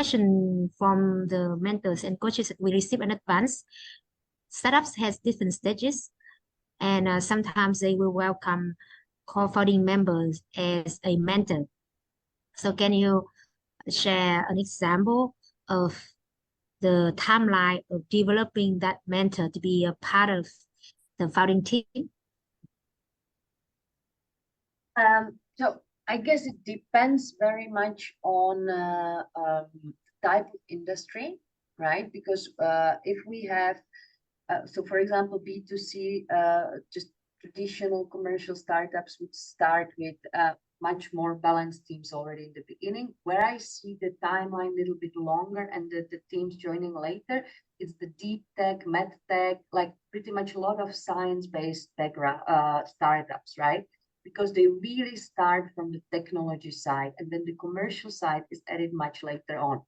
question from the mentors and coaches that we receive in advance. Startups has different stages, and sometimes they will welcome co-founding members as a mentor. So can you share an example of the timeline of developing that mentor to be a part of the founding team? So I guess it depends very much on type of industry, right? Because if we have, so for example, B2C, just traditional commercial startups would start with much more balanced teams already in the beginning. Where I see the timeline a little bit longer and the teams joining later, it's the deep tech, med tech, like pretty much a lot of science-based background startups, right? Because they really start from the technology side, and then the commercial side is added much later on.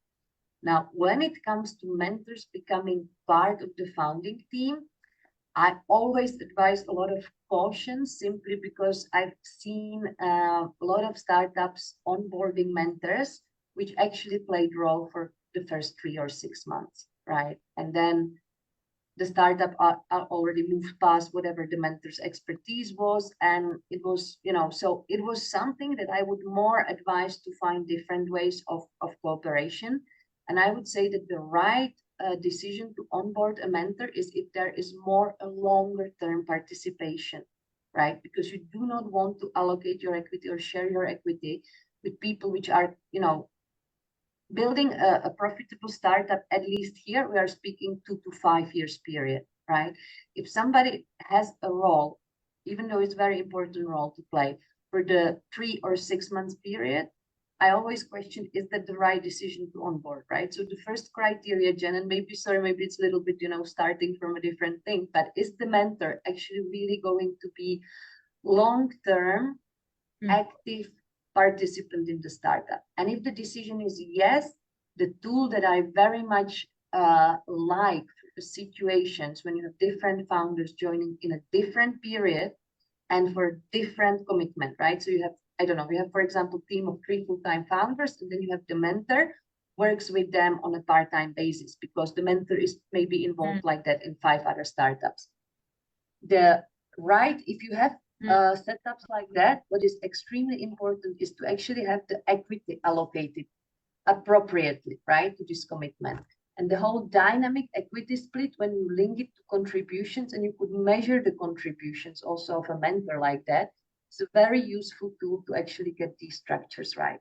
Now, when it comes to mentors becoming part of the founding team, I always advise a lot of caution simply because I've seen a lot of startups onboarding mentors, which actually played role for the first 3 or 6 months, right? And then the startup are already moved past whatever the mentor's expertise was. And it was, so it was something that I would more advise to find different ways of cooperation. And I would say that the right decision to onboard a mentor is if there is more a longer term participation, right? Because you do not want to allocate your equity or share your equity with people which are, building a profitable startup. At least here we are speaking 2 to 5 years period, right? If somebody has a role, even though it's very important role to play for the 3 or 6 months period, I always question, is that the right decision to onboard, right? So the first criteria, Jen, and maybe it's a little bit, starting from a different thing, but is the mentor actually really going to be long-term, active participant in the startup? And if the decision is yes, the tool that I very much like for the situations when you have different founders joining in a different period and for different commitment, right? So you have, I don't know, we have, for example, team of 3 full-time founders, and then you have the mentor works with them on a part-time basis because the mentor is maybe involved like that in 5 other startups. If you have setups like that, what is extremely important is to actually have the equity allocated appropriately, right, to this commitment. And the whole dynamic equity split, when you link it to contributions and you could measure the contributions also of a mentor like that, it's a very useful tool to actually get these structures right.